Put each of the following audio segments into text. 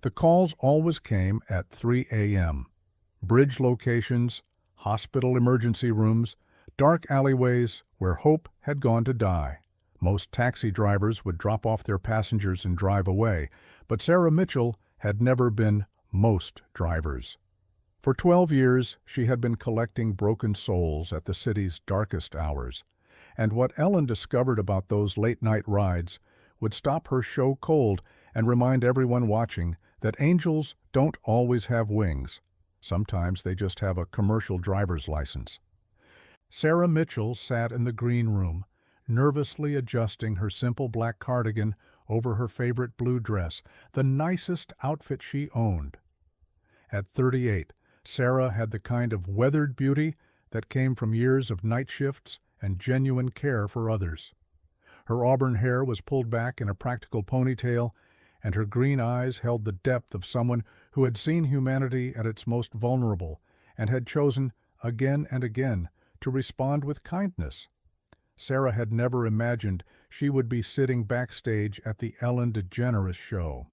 The calls always came at 3 a.m. Bridge locations, hospital emergency rooms, dark alleyways where hope had gone to die. Most taxi drivers would drop off their passengers and drive away, but Sarah Mitchell had never been most drivers. For 12 years, she had been collecting broken souls at the city's darkest hours, and what Ellen discovered about those late-night rides would stop her show cold and remind everyone watching that angels don't always have wings. Sometimes they just have a commercial driver's license. Sarah Mitchell sat in the green room, nervously adjusting her simple black cardigan over her favorite blue dress, the nicest outfit she owned. At 38, Sarah had the kind of weathered beauty that came from years of night shifts and genuine care for others. Her auburn hair was pulled back in a practical ponytail, and her green eyes held the depth of someone who had seen humanity at its most vulnerable and had chosen, again and again, to respond with kindness. Sarah had never imagined she would be sitting backstage at the Ellen DeGeneres show.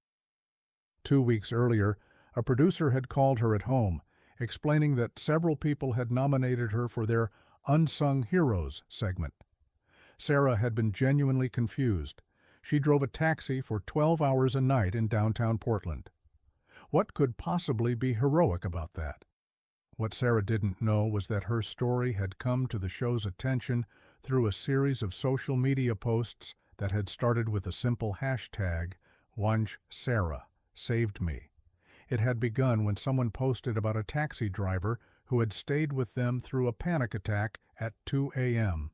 2 weeks earlier, a producer had called her at home, explaining that several people had nominated her for their Unsung Heroes segment. Sarah had been genuinely confused. She drove a taxi for 12 hours a night in downtown Portland. What could possibly be heroic about that? What Sarah didn't know was that her story had come to the show's attention through a series of social media posts that had started with a simple hashtag, #SarahSavedMe. It had begun when someone posted about a taxi driver who had stayed with them through a panic attack at 2 a.m.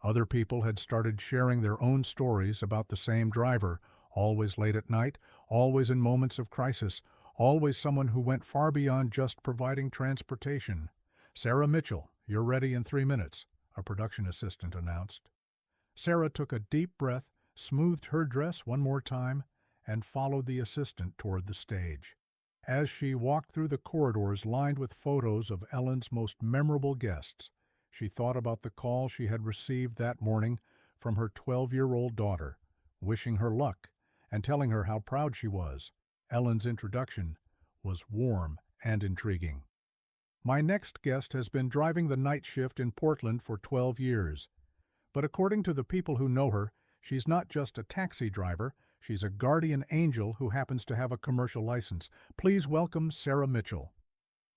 Other people had started sharing their own stories about the same driver, always late at night, always in moments of crisis, always someone who went far beyond just providing transportation. "Sarah Mitchell, you're ready in 3 minutes," a production assistant announced. Sarah took a deep breath, smoothed her dress one more time, and followed the assistant toward the stage. As she walked through the corridors lined with photos of Ellen's most memorable guests, she thought about the call she had received that morning from her 12-year-old daughter, wishing her luck and telling her how proud she was. Ellen's introduction was warm and intriguing. "My next guest has been driving the night shift in Portland for 12 years. But according to the people who know her, she's not just a taxi driver, she's a guardian angel who happens to have a commercial license. Please welcome Sarah Mitchell."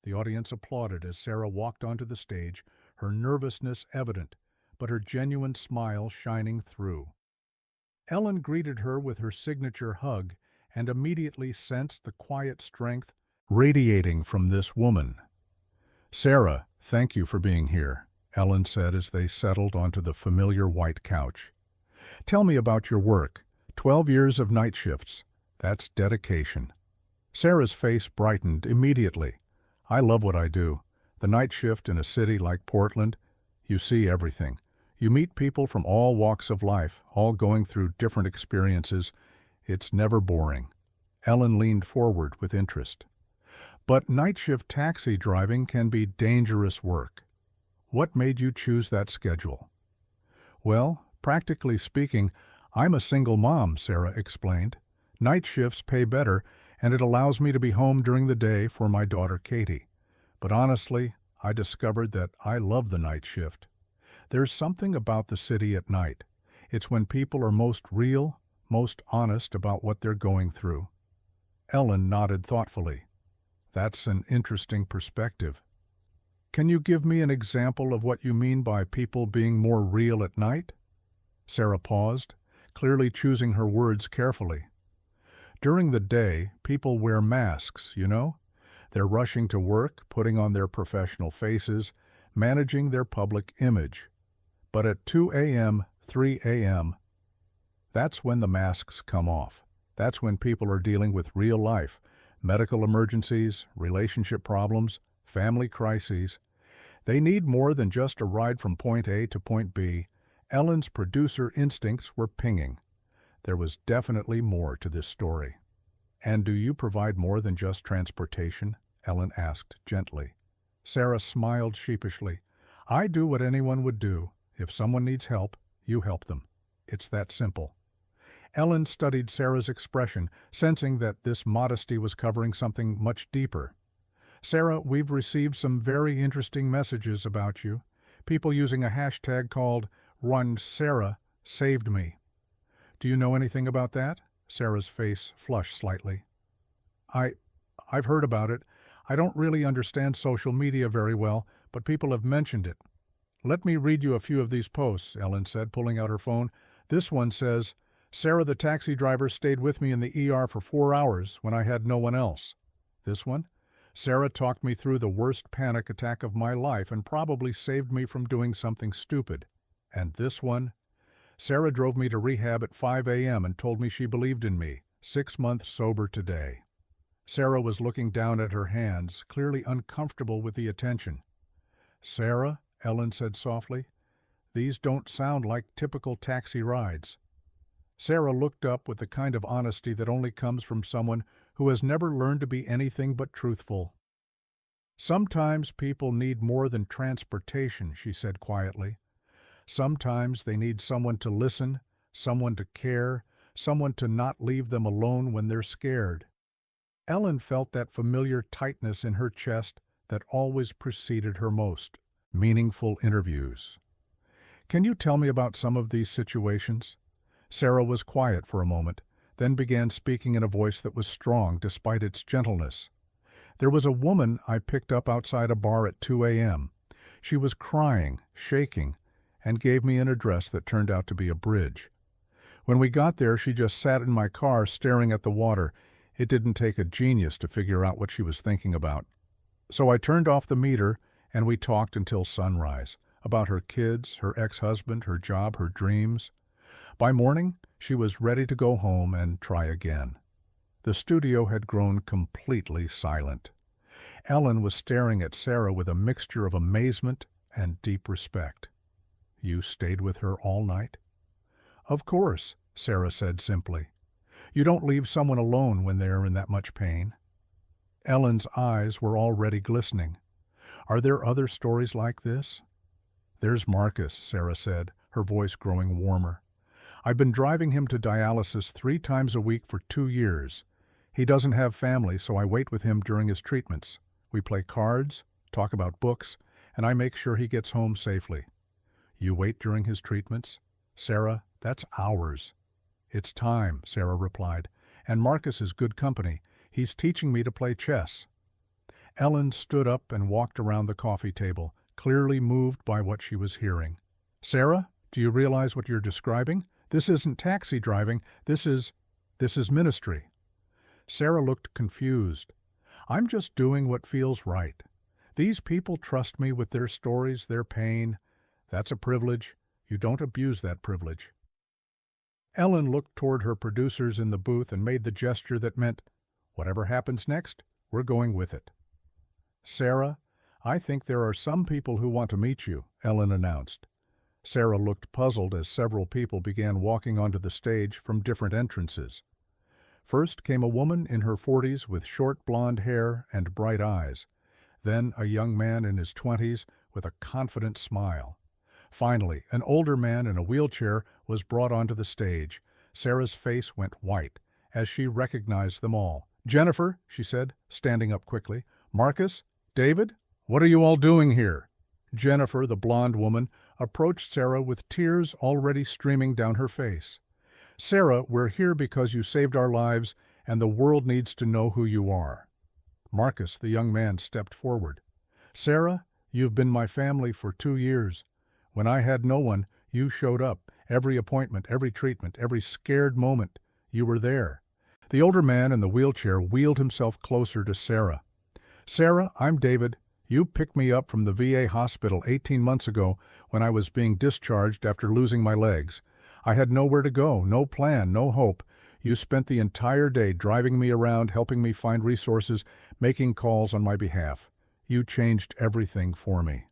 The audience applauded as Sarah walked onto the stage, her nervousness evident, but her genuine smile shining through. Ellen greeted her with her signature hug and immediately sensed the quiet strength radiating from this woman. "Sarah, thank you for being here," Ellen said as they settled onto the familiar white couch. "Tell me about your work. 12 years of night shifts. That's dedication." Sarah's face brightened immediately. "I love what I do. The night shift in a city like Portland, you see everything. You meet people from all walks of life, all going through different experiences. It's never boring." Ellen leaned forward with interest. "But night shift taxi driving can be dangerous work. What made you choose that schedule?" "Well, practically speaking, I'm a single mom," Sarah explained. "Night shifts pay better, and it allows me to be home during the day for my daughter Katie. But honestly, I discovered that I love the night shift. There's something about the city at night. It's when people are most real, most honest about what they're going through." Ellen nodded thoughtfully. "That's an interesting perspective. Can you give me an example of what you mean by people being more real at night?" Sarah paused, clearly choosing her words carefully. "During the day, people wear masks, you know? They're rushing to work, putting on their professional faces, managing their public image. But at 2 a.m., 3 a.m., that's when the masks come off. That's when people are dealing with real life, medical emergencies, relationship problems, family crises. They need more than just a ride from point A to point B." Ellen's producer instincts were pinging. There was definitely more to this story. "And do you provide more than just transportation?" Ellen asked gently. Sarah smiled sheepishly. "I do what anyone would do. If someone needs help, you help them. It's that simple." Ellen studied Sarah's expression, sensing that this modesty was covering something much deeper. "Sarah, we've received some very interesting messages about you. People using a hashtag called #SarahSavedMe. Do you know anything about that?" Sarah's face flushed slightly. I've heard about it. I don't really understand social media very well, but people have mentioned it. "Let me read you a few of these posts," Ellen said, pulling out her phone. "This one says, 'Sarah the taxi driver stayed with me in the ER for 4 hours when I had no one else.' This one, 'Sarah talked me through the worst panic attack of my life and probably saved me from doing something stupid.' And this one, 'Sarah drove me to rehab at 5 a.m. and told me she believed in me. 6 months sober today.'" Sarah was looking down at her hands, clearly uncomfortable with the attention. "Sarah," Ellen said softly, "these don't sound like typical taxi rides." Sarah looked up with the kind of honesty that only comes from someone who has never learned to be anything but truthful. "Sometimes people need more than transportation," she said quietly. "Sometimes they need someone to listen, someone to care, someone to not leave them alone when they're scared." Ellen felt that familiar tightness in her chest that always preceded her most meaningful interviews. "Can you tell me about some of these situations?" Sarah was quiet for a moment, then began speaking in a voice that was strong despite its gentleness. "There was a woman I picked up outside a bar at 2 a.m. She was crying, shaking, and gave me an address that turned out to be a bridge. When we got there, she just sat in my car staring at the water. It didn't take a genius to figure out what she was thinking about. So I turned off the meter, and we talked until sunrise, about her kids, her ex-husband, her job, her dreams. By morning, she was ready to go home and try again." The studio had grown completely silent. Ellen was staring at Sarah with a mixture of amazement and deep respect. "You stayed with her all night?" "Of course," Sarah said simply. "You don't leave someone alone when they are in that much pain." Ellen's eyes were already glistening. "Are there other stories like this?" "There's Marcus," Sarah said, her voice growing warmer. "I've been driving him to dialysis 3 times a week for 2 years. He doesn't have family, so I wait with him during his treatments. We play cards, talk about books, and I make sure he gets home safely." "You wait during his treatments?" "Sarah, that's hours." "It's time," Sarah replied, "and Marcus is good company. He's teaching me to play chess." Ellen stood up and walked around the coffee table, clearly moved by what she was hearing. "Sarah, do you realize what you're describing? This isn't taxi driving. This is ministry." Sarah looked confused. "I'm just doing what feels right. These people trust me with their stories, their pain. That's a privilege. You don't abuse that privilege." Ellen looked toward her producers in the booth and made the gesture that meant, "Whatever happens next, we're going with it." "Sarah, I think there are some people who want to meet you," Ellen announced. Sarah looked puzzled as several people began walking onto the stage from different entrances. First came a woman in her 40s with short blonde hair and bright eyes. Then a young man in his 20s with a confident smile. Finally, an older man in a wheelchair was brought onto the stage. Sarah's face went white as she recognized them all. "Jennifer," she said, standing up quickly. "Marcus, David, what are you all doing here?" Jennifer, the blonde woman, approached Sarah with tears already streaming down her face. "Sarah, we're here because you saved our lives, and the world needs to know who you are." Marcus, the young man, stepped forward. "Sarah, you've been my family for 2 years. When I had no one, you showed up. Every appointment, every treatment, every scared moment, you were there." The older man in the wheelchair wheeled himself closer to Sarah. "Sarah, I'm David. You picked me up from the VA hospital 18 months ago when I was being discharged after losing my legs. I had nowhere to go, no plan, no hope. You spent the entire day driving me around, helping me find resources, making calls on my behalf. You changed everything for me."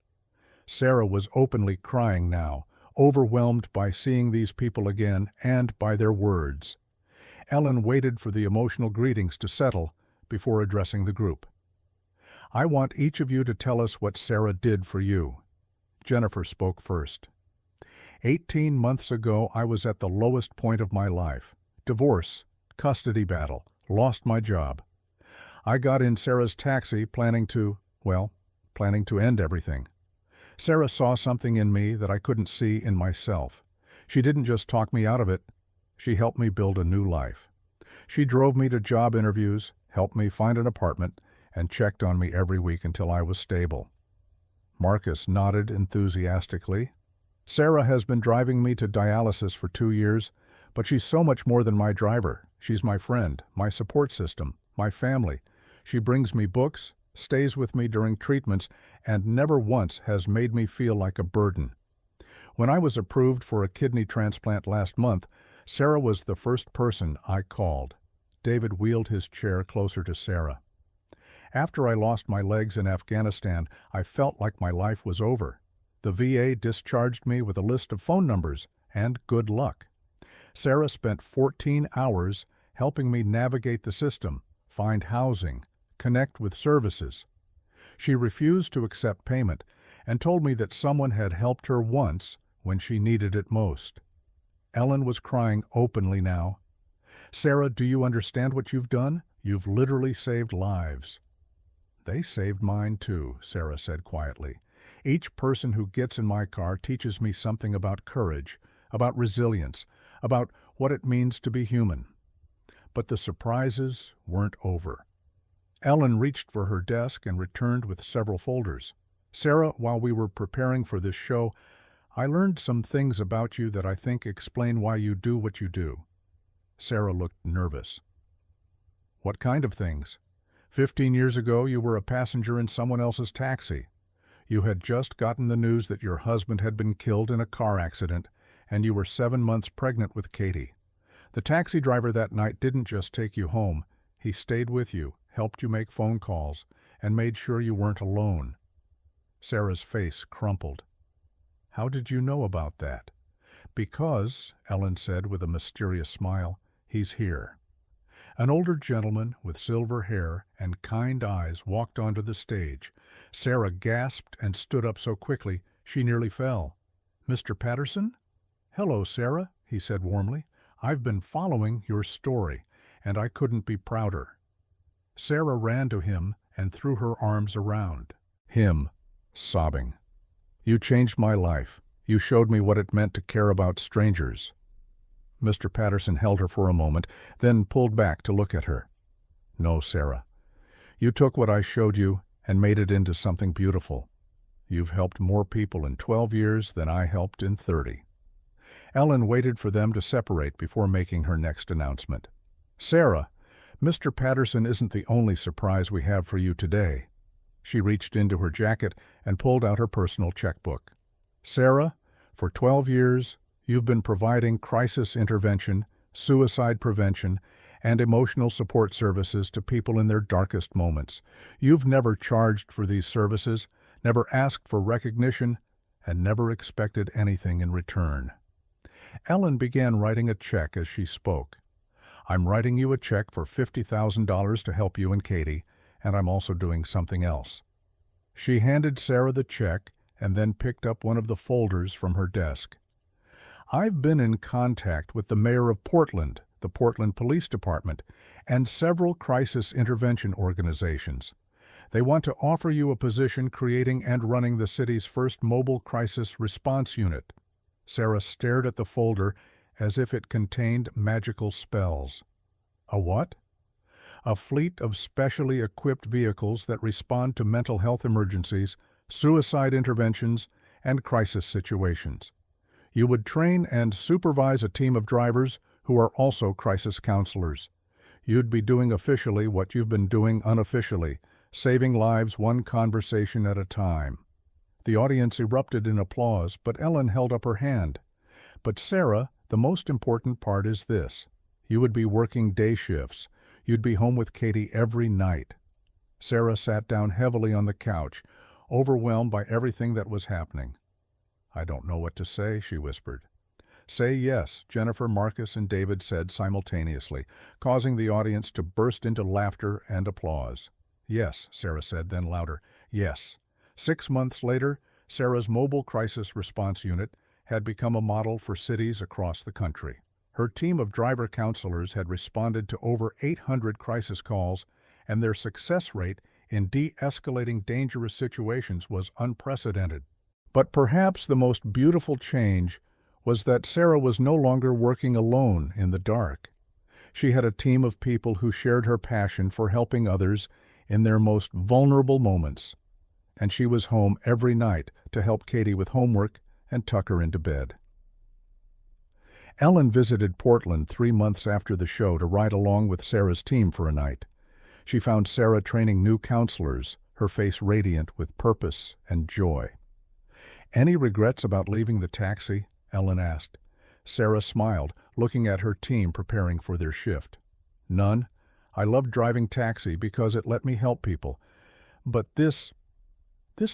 Sarah was openly crying now, overwhelmed by seeing these people again and by their words. Ellen waited for the emotional greetings to settle before addressing the group. "I want each of you to tell us what Sarah did for you." Jennifer spoke first. 18 months ago, I was at the lowest point of my life. divorce, custody battle, lost my job. I got in Sarah's taxi planning to end everything. Sarah saw something in me that I couldn't see in myself. She didn't just talk me out of it, she helped me build a new life. She drove me to job interviews, helped me find an apartment, and checked on me every week until I was stable. Marcus nodded enthusiastically. Sarah has been driving me to dialysis for 2 years, but she's so much more than my driver. She's my friend, my support system, my family. She brings me books, stays with me during treatments, and never once has made me feel like a burden. When I was approved for a kidney transplant last month, Sarah was the first person I called. David wheeled his chair closer to Sarah. After I lost my legs in Afghanistan, I felt like my life was over. The VA discharged me with a list of phone numbers, and good luck. Sarah spent 14 hours helping me navigate the system, find housing, connect with services. She refused to accept payment and told me that someone had helped her once when she needed it most. Ellen was crying openly now. Sarah, do you understand what you've done? You've literally saved lives. They saved mine too, Sarah said quietly. Each person who gets in my car teaches me something about courage, about resilience, about what it means to be human. But the surprises weren't over. Ellen reached for her desk and returned with several folders. Sarah, while we were preparing for this show, I learned some things about you that I think explain why you do what you do. Sarah looked nervous. What kind of things? 15 years ago, you were a passenger in someone else's taxi. You had just gotten the news that your husband had been killed in a car accident, and you were 7 months pregnant with Katie. The taxi driver that night didn't just take you home. He stayed with you, helped you make phone calls, and made sure you weren't alone. Sarah's face crumpled. How did you know about that? Because, Ellen said with a mysterious smile, he's here. An older gentleman with silver hair and kind eyes walked onto the stage. Sarah gasped and stood up so quickly she nearly fell. Mr. Patterson? Hello, Sarah, he said warmly. I've been following your story, and I couldn't be prouder. Sarah ran to him and threw her arms around him, sobbing. You changed my life. You showed me what it meant to care about strangers. Mr. Patterson held her for a moment, then pulled back to look at her. No, Sarah. You took what I showed you and made it into something beautiful. You've helped more people in 12 years than I helped in 30. Ellen waited for them to separate before making her next announcement. Sarah, Mr. Patterson isn't the only surprise we have for you today. She reached into her jacket and pulled out her personal checkbook. Sarah, for 12 years, you've been providing crisis intervention, suicide prevention, and emotional support services to people in their darkest moments. You've never charged for these services, never asked for recognition, and never expected anything in return. Ellen began writing a check as she spoke. I'm writing you a check for $50,000 to help you and Katie, and I'm also doing something else. She handed Sarah the check and then picked up one of the folders from her desk. I've been in contact with the mayor of Portland, the Portland Police Department, and several crisis intervention organizations. They want to offer you a position creating and running the city's first mobile crisis response unit. Sarah stared at the folder as if it contained magical spells. A what? A fleet of specially equipped vehicles that respond to mental health emergencies, suicide interventions, and crisis situations. You would train and supervise a team of drivers who are also crisis counselors. You'd be doing officially what you've been doing unofficially, saving lives one conversation at a time. The audience erupted in applause, but Ellen held up her hand. But Sarah, the most important part is this. You would be working day shifts. You'd be home with Katie every night. Sarah sat down heavily on the couch, overwhelmed by everything that was happening. I don't know what to say, she whispered. Say yes, Jennifer, Marcus, and David said simultaneously, causing the audience to burst into laughter and applause. Yes, Sarah said, then louder. Yes. 6 months later, Sarah's mobile crisis response unit had become a model for cities across the country. Her team of driver counselors had responded to over 800 crisis calls, and their success rate in de-escalating dangerous situations was unprecedented. But perhaps the most beautiful change was that Sarah was no longer working alone in the dark. She had a team of people who shared her passion for helping others in their most vulnerable moments, and she was home every night to help Katie with homework and tuck her into bed. Ellen visited Portland 3 months after the show to ride along with Sarah's team for a night. She found Sarah training new counselors, her face radiant with purpose and joy. "Any regrets about leaving the taxi?" Ellen asked. Sarah smiled, looking at her team preparing for their shift. "None. I loved driving taxi because it let me help people. But this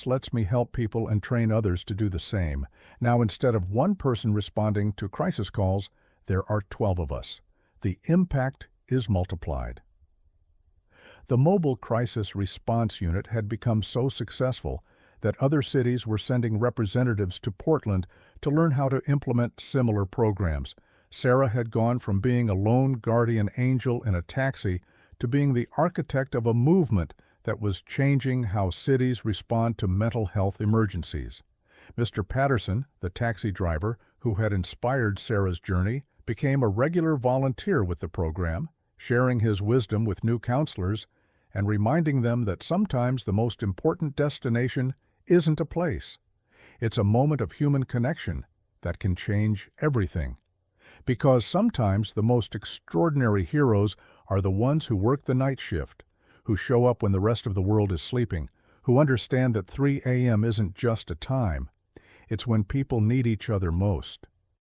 lets me help people and train others to do the same. Now, instead of one person responding to crisis calls, there are 12 of us. The impact is multiplied." The Mobile Crisis Response Unit had become so successful that other cities were sending representatives to Portland to learn how to implement similar programs. Sarah had gone from being a lone guardian angel in a taxi to being the architect of a movement that was changing how cities respond to mental health emergencies. Mr. Patterson, the taxi driver who had inspired Sarah's journey, became a regular volunteer with the program, sharing his wisdom with new counselors and reminding them that sometimes the most important destination isn't a place. It's a moment of human connection that can change everything. Because sometimes the most extraordinary heroes are the ones who work the night shift, who show up when the rest of the world is sleeping, who understand that 3 a.m. isn't just a time. It's when people need each other most.